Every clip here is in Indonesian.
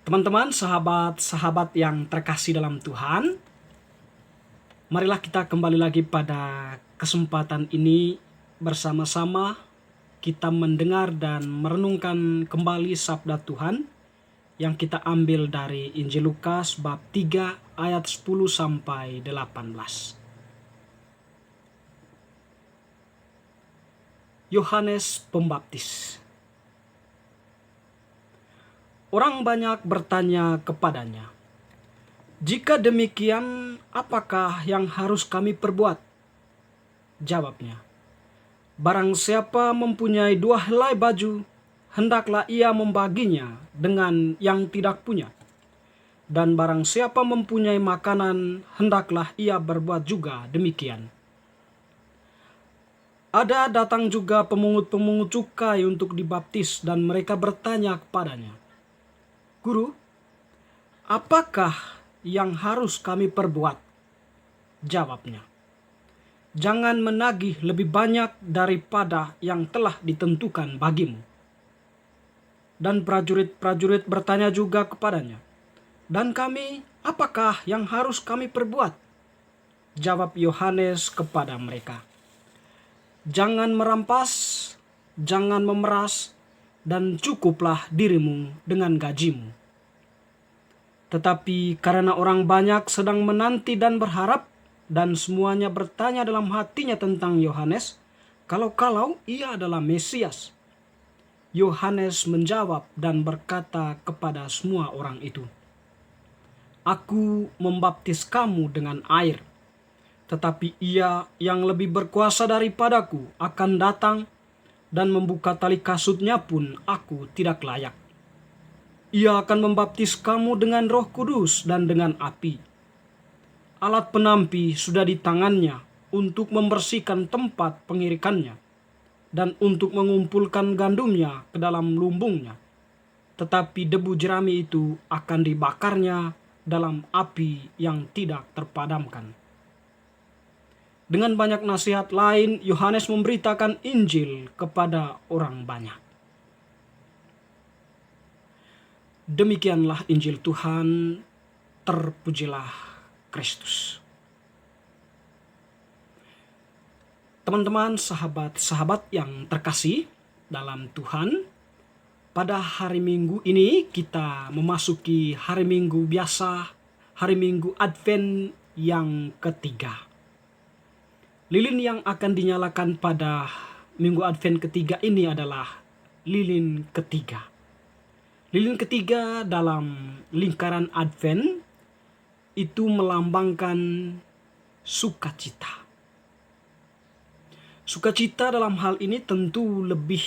Teman-teman, sahabat-sahabat yang terkasih dalam Tuhan, marilah kita kembali lagi pada kesempatan ini bersama-sama kita mendengar dan merenungkan kembali sabda Tuhan yang kita ambil dari Injil Lukas bab 3 ayat 10 sampai 18. Yohanes Pembaptis. Orang banyak bertanya kepadanya, "Jika demikian, apakah yang harus kami perbuat?" Jawabnya, "Barang siapa mempunyai 2 helai baju, hendaklah ia membaginya dengan yang tidak punya. Dan barang siapa mempunyai makanan, hendaklah ia berbuat juga demikian." Ada datang juga pemungut-pemungut cukai untuk dibaptis, dan mereka bertanya kepadanya, "Guru, apakah yang harus kami perbuat?" Jawabnya, "Jangan menagih lebih banyak daripada yang telah ditentukan bagimu." Dan prajurit-prajurit bertanya juga kepadanya, "Dan kami, apakah yang harus kami perbuat?" Jawab Yohanes kepada mereka, "Jangan merampas, jangan memeras, dan cukuplah dirimu dengan gajimu." Tetapi karena orang banyak sedang menanti dan berharap, dan semuanya bertanya dalam hatinya tentang Yohanes, kalau-kalau ia adalah Mesias, Yohanes menjawab dan berkata kepada semua orang itu, "Aku membaptis kamu dengan air, tetapi ia yang lebih berkuasa daripadaku akan datang, dan membuka tali kasutnya pun aku tidak layak. Ia akan membaptis kamu dengan Roh Kudus dan dengan api. Alat penampi sudah di tangannya untuk membersihkan tempat pengirikannya dan untuk mengumpulkan gandumnya ke dalam lumbungnya. Tetapi debu jerami itu akan dibakarnya dalam api yang tidak terpadamkan." Dengan banyak nasihat lain, Yohanes memberitakan Injil kepada orang banyak. Demikianlah Injil Tuhan, terpujilah Kristus. Teman-teman, sahabat-sahabat yang terkasih dalam Tuhan, pada hari Minggu ini kita memasuki hari Minggu biasa, hari Minggu Advent yang ketiga. Lilin yang akan dinyalakan pada Minggu Advent ketiga ini adalah lilin ketiga. Lilin ketiga dalam lingkaran Advent itu melambangkan sukacita. Sukacita dalam hal ini tentu lebih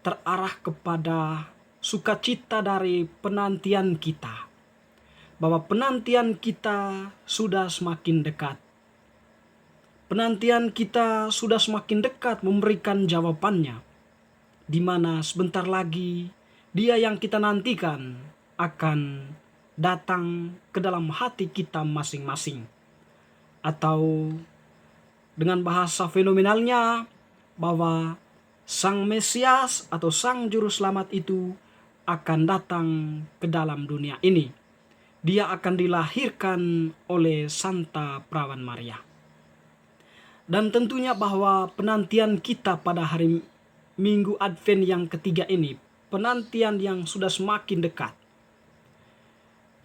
terarah kepada sukacita dari penantian kita, bahwa penantian kita sudah semakin dekat. Penantian kita sudah semakin dekat memberikan jawabannya, di mana sebentar lagi Dia yang kita nantikan akan datang ke dalam hati kita masing-masing. Atau dengan bahasa fenomenalnya, bahwa Sang Mesias atau Sang Juru Selamat itu akan datang ke dalam dunia ini. Dia akan dilahirkan oleh Santa Perawan Maria. Dan tentunya bahwa penantian kita pada hari Minggu Advent yang ketiga ini, penantian yang sudah semakin dekat,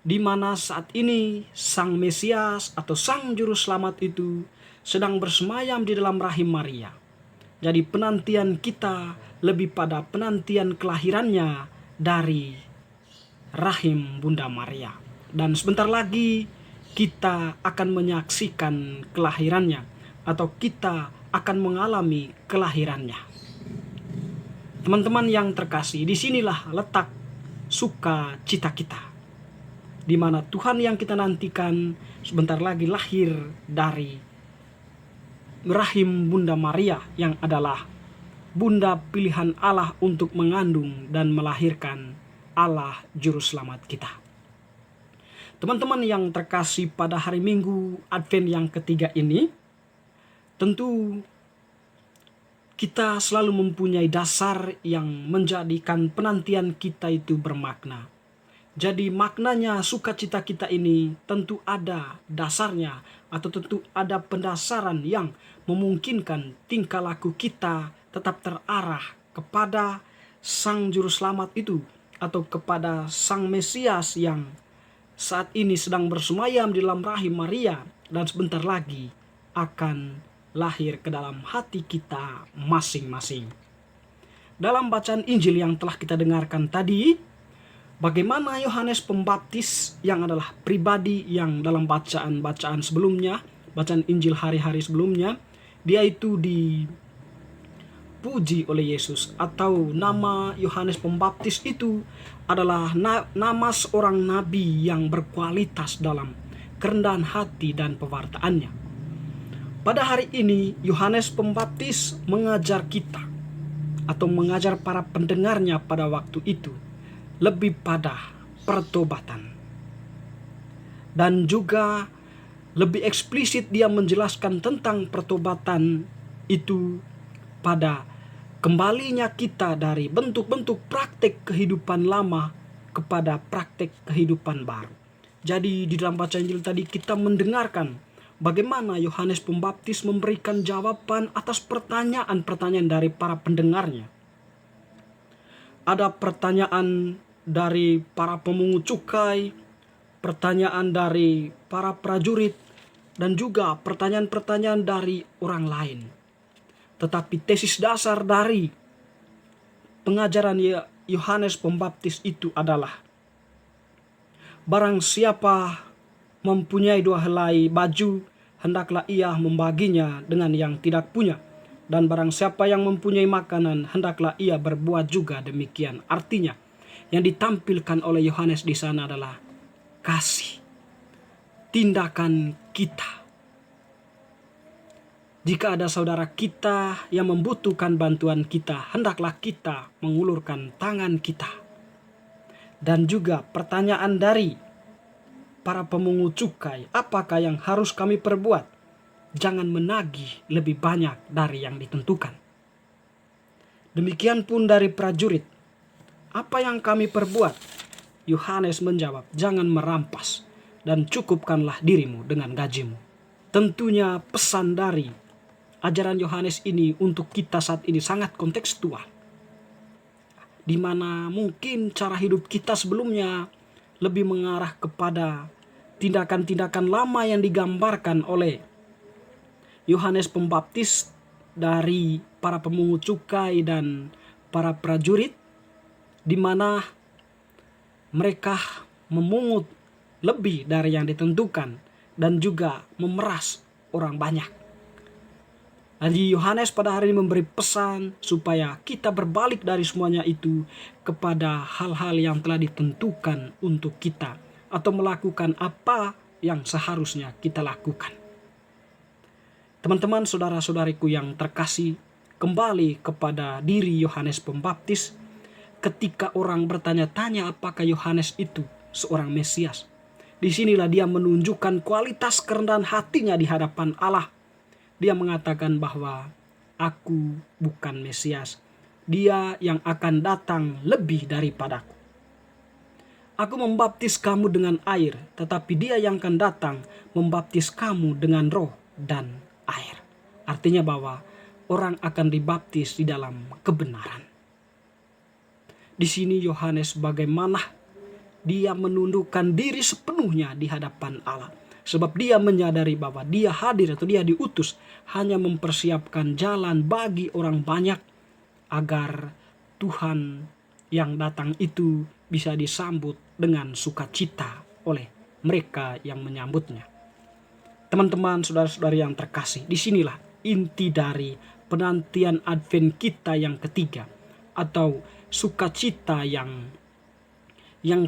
di mana saat ini Sang Mesias atau Sang Juru Selamat itu sedang bersemayam di dalam rahim Maria. Jadi penantian kita lebih pada penantian kelahirannya dari rahim Bunda Maria. Dan sebentar lagi kita akan menyaksikan kelahirannya, atau kita akan mengalami kelahirannya. Teman-teman yang terkasih, disinilah letak sukacita kita, di mana Tuhan yang kita nantikan sebentar lagi lahir dari rahim Bunda Maria, yang adalah Bunda pilihan Allah untuk mengandung dan melahirkan Allah Juru Selamat kita. Teman-teman yang terkasih, pada hari Minggu Advent yang ketiga ini, tentu kita selalu mempunyai dasar yang menjadikan penantian kita itu bermakna. Jadi maknanya sukacita kita ini tentu ada dasarnya atau tentu ada pendasaran yang memungkinkan tingkah laku kita tetap terarah kepada Sang Juru Selamat itu atau kepada Sang Mesias yang saat ini sedang bersemayam di dalam rahim Maria dan sebentar lagi akan lahir ke dalam hati kita masing-masing. Dalam bacaan Injil yang telah kita dengarkan tadi, bagaimana Yohanes Pembaptis yang adalah pribadi yang dalam bacaan-bacaan sebelumnya, bacaan Injil hari-hari sebelumnya, dia itu dipuji oleh Yesus, atau nama Yohanes Pembaptis itu adalah nama seorang nabi yang berkualitas dalam kerendahan hati dan pewartaannya. Pada hari ini Yohanes Pembaptis mengajar kita atau mengajar para pendengarnya pada waktu itu lebih pada pertobatan. Dan juga lebih eksplisit dia menjelaskan tentang pertobatan itu pada kembalinya kita dari bentuk-bentuk praktek kehidupan lama kepada praktek kehidupan baru. Jadi di dalam bacaan Injil tadi kita mendengarkan bagaimana Yohanes Pembaptis memberikan jawaban atas pertanyaan-pertanyaan dari para pendengarnya. Ada pertanyaan dari para pemungut cukai, pertanyaan dari para prajurit, dan juga pertanyaan-pertanyaan dari orang lain. Tetapi tesis dasar dari pengajaran Yohanes Pembaptis itu adalah barang siapa mempunyai 2 helai baju, hendaklah ia membaginya dengan yang tidak punya. Dan barang siapa yang mempunyai makanan, hendaklah ia berbuat juga demikian. Artinya, yang ditampilkan oleh Yohanes di sana adalah kasih, tindakan kita. Jika ada saudara kita yang membutuhkan bantuan kita, hendaklah kita mengulurkan tangan kita. Dan juga pertanyaan dari para pemungut cukai, apakah yang harus kami perbuat? Jangan menagih lebih banyak dari yang ditentukan. Demikian pun dari prajurit, apa yang kami perbuat? Yohanes menjawab, jangan merampas dan cukupkanlah dirimu dengan gajimu. Tentunya pesan dari ajaran Yohanes ini untuk kita saat ini sangat kontekstual, di mana mungkin cara hidup kita sebelumnya lebih mengarah kepada tindakan-tindakan lama yang digambarkan oleh Yohanes Pembaptis dari para pemungut cukai dan para prajurit, di mana mereka memungut lebih dari yang ditentukan dan juga memeras orang banyak. Jadi Yohanes pada hari ini memberi pesan supaya kita berbalik dari semuanya itu kepada hal-hal yang telah ditentukan untuk kita, atau melakukan apa yang seharusnya kita lakukan. Teman-teman, saudara-saudariku yang terkasih, kembali kepada diri Yohanes Pembaptis. Ketika orang bertanya-tanya apakah Yohanes itu seorang Mesias, disinilah dia menunjukkan kualitas kerendahan hatinya di hadapan Allah. Dia mengatakan bahwa aku bukan Mesias, dia yang akan datang lebih daripadaku. Aku membaptis kamu dengan air, tetapi dia yang akan datang membaptis kamu dengan roh dan air. Artinya bahwa orang akan dibaptis di dalam kebenaran. Di sini Yohanes bagaimana dia menundukkan diri sepenuhnya di hadapan Allah. Sebab dia menyadari bahwa dia hadir atau dia diutus hanya mempersiapkan jalan bagi orang banyak agar Tuhan yang datang itu bisa disambut dengan sukacita oleh mereka yang menyambutnya. Teman-teman, saudara-saudari yang terkasih, disinilah inti dari penantian Advent kita yang ketiga, atau sukacita yang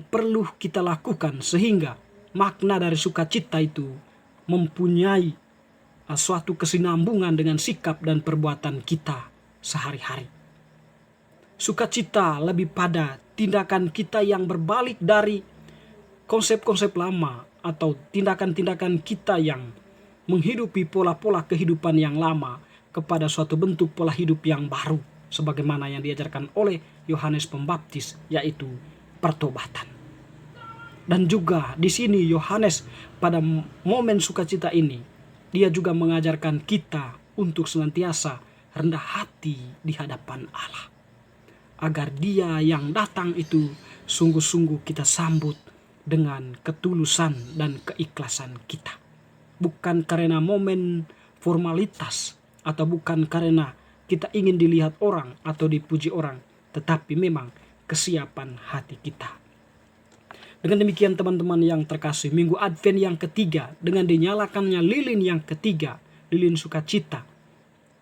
perlu kita lakukan sehingga makna dari sukacita itu mempunyai suatu kesinambungan dengan sikap dan perbuatan kita sehari-hari. Sukacita lebih pada tindakan kita yang berbalik dari konsep-konsep lama atau tindakan-tindakan kita yang menghidupi pola-pola kehidupan yang lama kepada suatu bentuk pola hidup yang baru, sebagaimana yang diajarkan oleh Yohanes Pembaptis, yaitu pertobatan. Dan juga di sini Yohanes pada momen sukacita ini, dia juga mengajarkan kita untuk senantiasa rendah hati di hadapan Allah. Agar dia yang datang itu sungguh-sungguh kita sambut dengan ketulusan dan keikhlasan kita. Bukan karena momen formalitas atau bukan karena kita ingin dilihat orang atau dipuji orang, tetapi memang kesiapan hati kita. Dengan demikian teman-teman yang terkasih, minggu Advent yang ketiga dengan dinyalakannya lilin yang ketiga, lilin sukacita,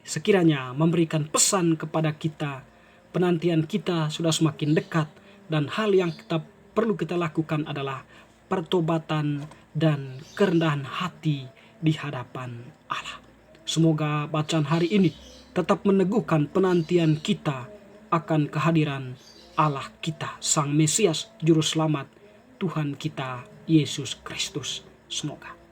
sekiranya memberikan pesan kepada kita, penantian kita sudah semakin dekat dan hal yang kita perlu kita lakukan adalah pertobatan dan kerendahan hati di hadapan Allah. Semoga bacaan hari ini tetap meneguhkan penantian kita akan kehadiran Allah kita, Sang Mesias, Juru Selamat, Tuhan kita Yesus Kristus. Semoga.